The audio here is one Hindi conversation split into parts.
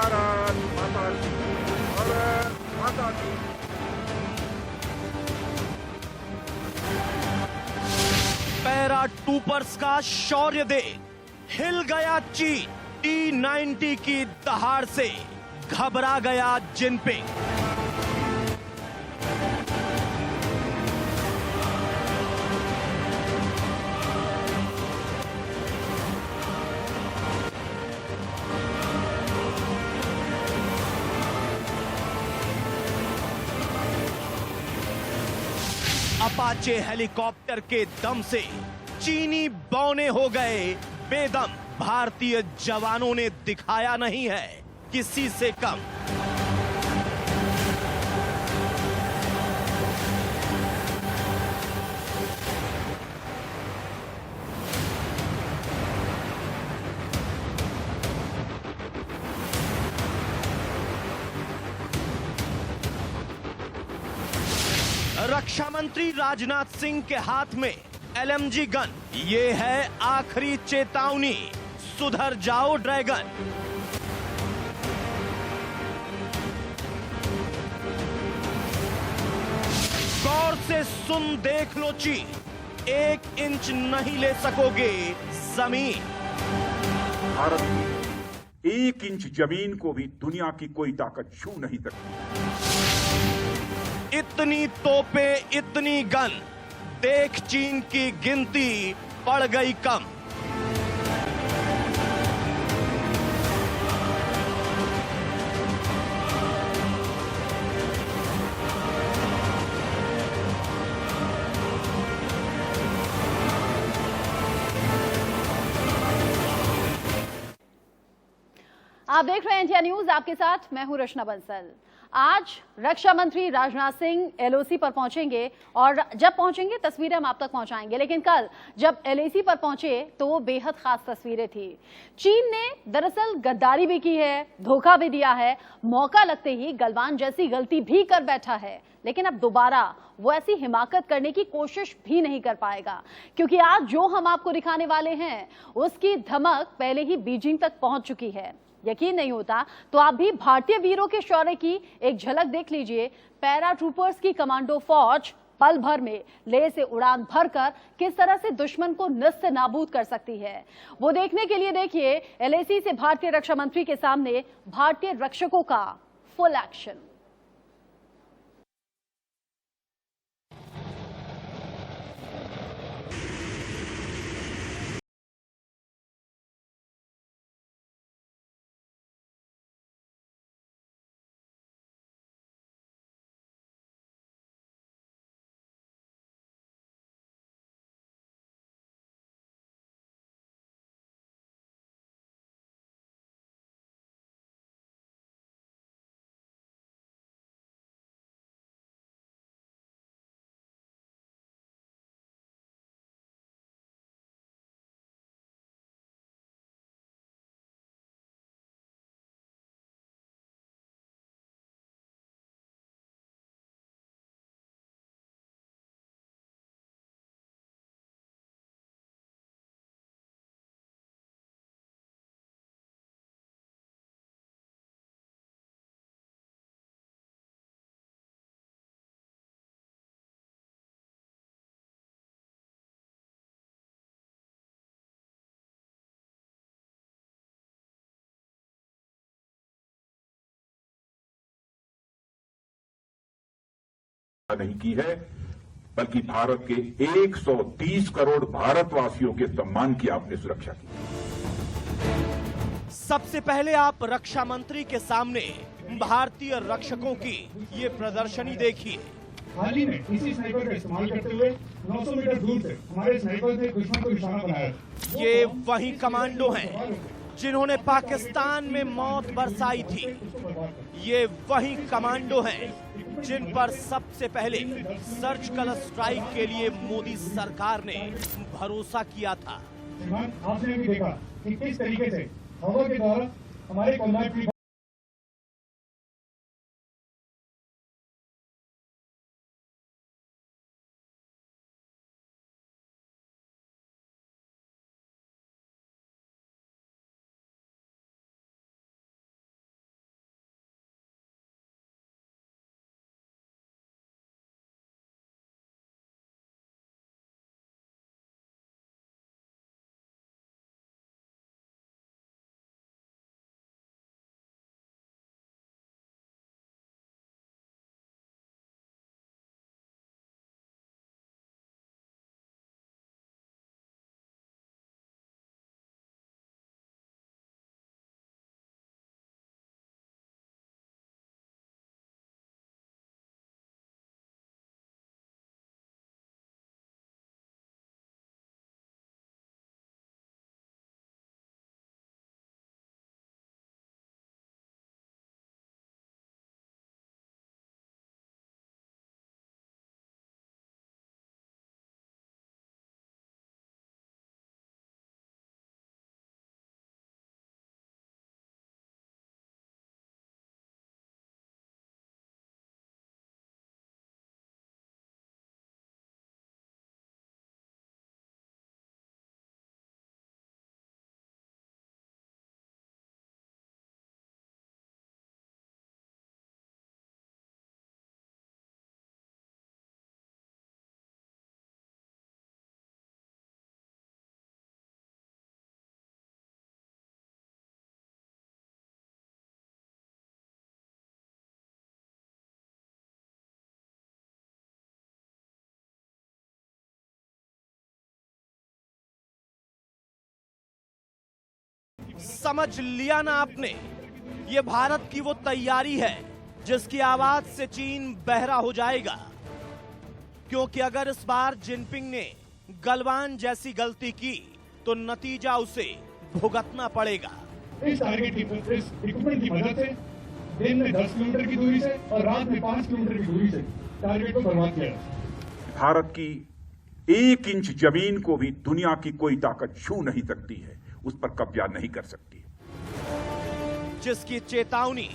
भारत माता की, भारत माता की। पैरा ट्रूपर्स का शौर्य देख हिल गया चीन। T-90 की दहाड़ से घबरा गया जिनपिंग। अपाचे हेलीकॉप्टर के दम से चीनी बौने हो गए बेदम। भारतीय जवानों ने दिखाया नहीं है किसी से कम। रक्षा मंत्री राजनाथ सिंह के हाथ में LMG गन। ये है आखिरी चेतावनी, सुधर जाओ ड्रैगन। गौर से सुन देख लो चीन, 1 इंच नहीं ले सकोगे जमीन। भारत की 1 इंच जमीन को भी दुनिया की कोई ताकत छू नहीं सकती। इतनी तोपें, इतनी गन, देख चीन की गिनती पड़ गई कम। आप देख रहे हैं इंडिया न्यूज, आपके साथ मैं हूं रचना बंसल। आज रक्षा मंत्री राजनाथ सिंह LOC पर पहुंचेंगे और जब पहुंचेंगे तस्वीरें हम आप तक पहुंचाएंगे। लेकिन कल जब LAC पर पहुंचे तो वो बेहद खास तस्वीरें थी। चीन ने दरअसल गद्दारी भी की है, धोखा भी दिया है, मौका लगते ही गलवान जैसी गलती भी कर बैठा है। लेकिन अब दोबारा वो ऐसी हिमाकत करने की कोशिश भी नहीं कर पाएगा, क्योंकि आज जो हम आपको दिखाने वाले हैं उसकी धमक पहले ही बीजिंग तक पहुंच चुकी है। यकीन नहीं होता तो आप भी भारतीय वीरों के शौर्य की एक झलक देख लीजिए। पैरा ट्रूपर्स की कमांडो फौज पल भर में लेह से उड़ान भरकर किस तरह से दुश्मन को नस्त नाबूद कर सकती है, वो देखने के लिए देखिए LAC से भारतीय रक्षा मंत्री के सामने भारतीय रक्षकों का फुल एक्शन। नहीं की है, बल्कि भारत के 130 करोड़ भारतवासियों के सम्मान की आपने सुरक्षा की। सबसे पहले आप रक्षा मंत्री के सामने भारतीय रक्षकों की ये प्रदर्शनी देखिए। हाल ही में इसी स्नाइपर का इस्तेमाल करते हुए 900 मीटर दूर से हमारे स्नाइपर ने दुश्मन को निशाना बनाया। ये वही कमांडो हैं जिन्होंने पाकिस्तान में मौत बरसाई थी। ये वही कमांडो हैं जिन पर सबसे पहले सर्जिकल स्ट्राइक के लिए मोदी सरकार ने भरोसा किया था। आपने भी देखा कि किस तरीके से हवा के द्वारा हमारे कॉम्बैट समझ लिया ना आपने? ये भारत की वो तैयारी है जिसकी आवाज से चीन बहरा हो जाएगा। क्योंकि अगर इस बार जिनपिंग ने गलवान जैसी गलती की तो नतीजा उसे भुगतना पड़ेगा। इस टारगेट की इस इक्विपमेंट की मदद से दिन में 10 किलोमीटर की दूरी से और रात में 5 किलोमीटर की दूरी से टारगेट को बर्बाद किया। भारत की 1 इंच जमीन को भी दुनिया की कोई ताकत छू नहीं सकती है, उस पर कब्जा नहीं कर सकती। जिसकी चेतावनी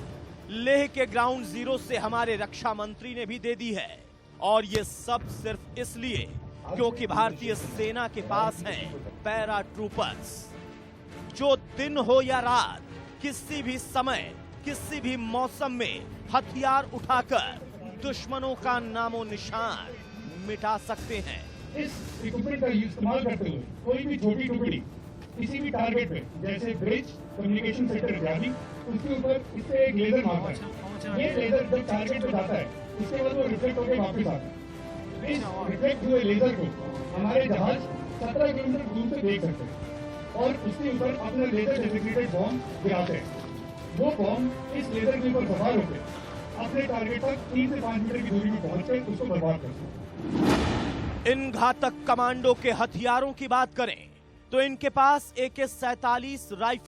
लेह के ग्राउंड जीरो से हमारे रक्षा मंत्री ने भी दे दी है, और ये सब सिर्फ इसलिए क्योंकि भारतीय सेना के पास हैं पैरा ट्रूपर्स, जो दिन हो या रात किसी भी समय किसी भी मौसम में हथियार उठाकर दुश्मनों का नामो निशान मिटा सकते हैं। इस इक्विपमेंट का इस्तेमाल करते हुए कोई भी छोटी टुकड़ी किसी भी टारगेट पे, जैसे ब्रिज, कम्युनिकेशन सेंटर इत्यादि, उसके ऊपर इससे एक लेजर मारता है। ये लेजर जब टारगेट पे जाता है उसके बाद वो रिफ्लेक्ट होकर वापस आता है। इस रिफ्लेक्ट हुए लेजर को हमारे जहाज 17 किलोमीटर दूर से देख सकते हैं और उसके ऊपर अपना लेजर डेजिग्नेटेड बॉम्ब गिराते हैं। वो बॉम्ब इस लेजर के ऊपर सवार होकर अपने टारगेट तक 3 से 5 मीटर की दूरी में पहुंचकर उसको बर्बाद करते हैं। इन घातक कमांडो के हथियारों की बात करें तो इनके पास AK-47 राइफल,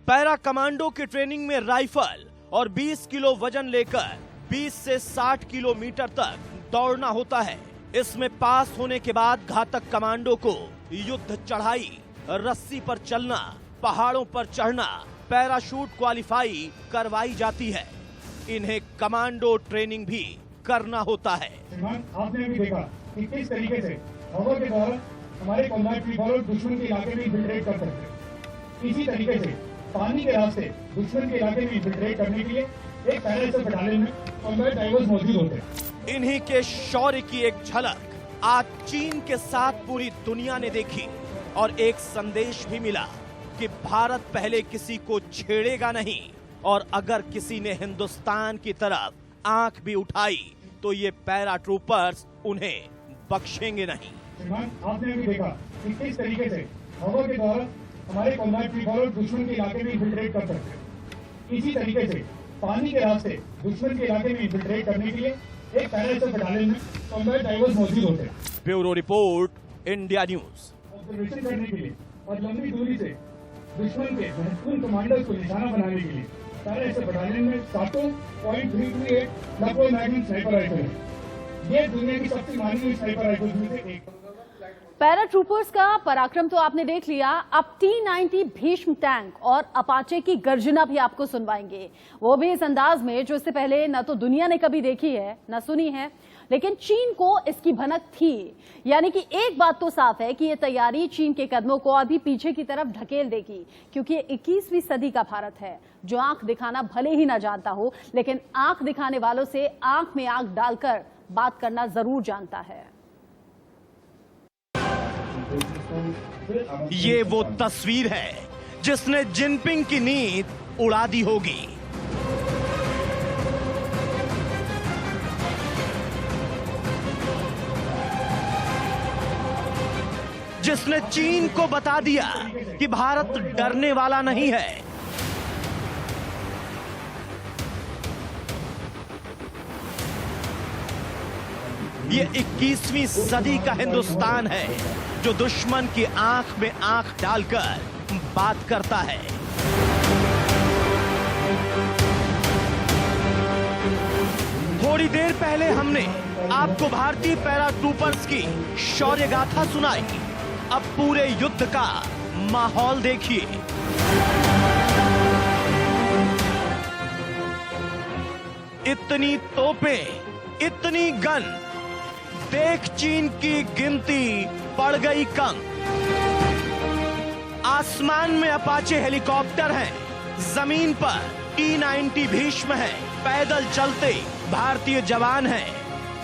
पैरा कमांडो की ट्रेनिंग में राइफल और 20 किलो वजन लेकर 20 से 60 किलोमीटर तक दौड़ना होता है। इसमें पास होने के बाद घातक कमांडो को युद्ध चढ़ाई, रस्सी पर चलना, पहाड़ों पर चढ़ना, पैराशूट क्वालिफाई करवाई जाती है। इन्हें कमांडो ट्रेनिंग भी करना होता है। आपने भी देखा कि किस तरीके से हवा के द्वारा हमारे कॉम्बैट प्रीफॉर दुश्मन के इलाके में इन्फिल्ट्रेट कर सकते हैं। इसी तरीके से पानी के रास्ते दुश्मन के इलाके में इन्फिल्ट्रेट करने के लिए एक पैरा बटालियन में कॉम्बैट डाइवर्स मौजूद होते हैं। इन्हीं के शौर्य की एक झलक आज चीन के साथ पूरी दुनिया ने देखी और एक संदेश भी मिला कि भारत पहले किसी को छेड़ेगा नहीं, और अगर किसी ने हिंदुस्तान की तरफ आंख भी उठाई तो ये पैरा ट्रूपर्स उन्हें बख्शेंगे नहीं। आपने भी देखा कि किस तरीके से हवा के द्वारा हमारे कॉम्बैट प्रीफॉर दुश्मन के इलाके में इन्फिल्ट्रेट कर सकते हैं। इसी तरीके से पानी के रास्ते दुश्मन के इलाके में इन्फिल्ट्रेट करने के लिए एक पैरा बटालियन में कॉम्बैट डाइवर्स मौजूद होते हैं। Bureau report, India news. Observation करने के लिए और लंबी दूरी से दुश्मन के महत्वपूर्ण कमांडर्स को निशाना बनाने के लिए पैरा बटालियन में 7.338 लगभग मैग्नम स्नाइपर राइफल है। ये दुनिया की सबसे मानी हुई स्नाइपर राइफल में से एक। पैरा ट्रूपर्स का पराक्रम तो आपने देख लिया, अब T-90 भीष्म टैंक और अपाचे की गर्जना भी आपको सुनवाएंगे, वो भी इस अंदाज में जो इससे पहले न तो दुनिया ने कभी देखी है न सुनी है। लेकिन चीन को इसकी भनक थी, यानी कि एक बात तो साफ है कि ये तैयारी चीन के कदमों को अभी पीछे की तरफ ढकेल देगी, क्योंकि ये 21वीं सदी का भारत है जो आंख दिखाना भले ही ना जानता हो, लेकिन आंख दिखाने वालों से आंख में आंख डालकर बात करना जरूर जानता है। ये वो तस्वीर है जिसने जिनपिंग की नींद उड़ा दी होगी। जिसने चीन को बता दिया कि भारत डरने वाला नहीं है। ये 21वीं सदी का हिंदुस्तान है जो दुश्मन की आंख में आंख डालकर बात करता है। थोड़ी देर पहले हमने आपको भारतीय पैरा ट्रूपर्स की शौर्य गाथा सुनाई। अब पूरे युद्ध का माहौल देखिए। इतनी तोपें, इतनी गन, देख चीन की गिनती पड़ गई कम। आसमान में अपाचे हेलीकॉप्टर हैं, जमीन पर T-90 भीष्म है, पैदल चलते भारतीय जवान हैं।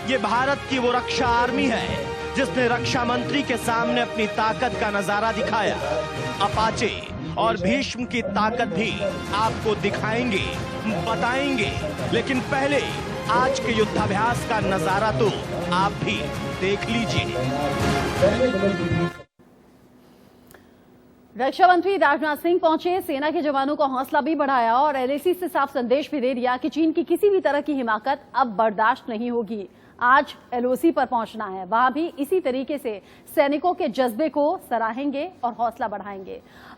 ये भारत की वो रक्षा आर्मी है जिसने रक्षा मंत्री के सामने अपनी ताकत का नजारा दिखाया। अपाचे और भीष्म की ताकत भी आपको दिखाएंगे, बताएंगे, लेकिन पहले आज के युद्धाभ्यास का नजारा तो आप भी देख लीजिए। रक्षा मंत्री राजनाथ सिंह पहुंचे, सेना के जवानों का हौसला भी बढ़ाया और LAC से साफ संदेश भी दे दिया कि चीन की किसी भी तरह की हिमाकत अब बर्दाश्त नहीं होगी। आज LOC पर पहुंचना है, वहां भी इसी तरीके से सैनिकों के जज्बे को सराहेंगे और हौसला बढ़ाएंगे।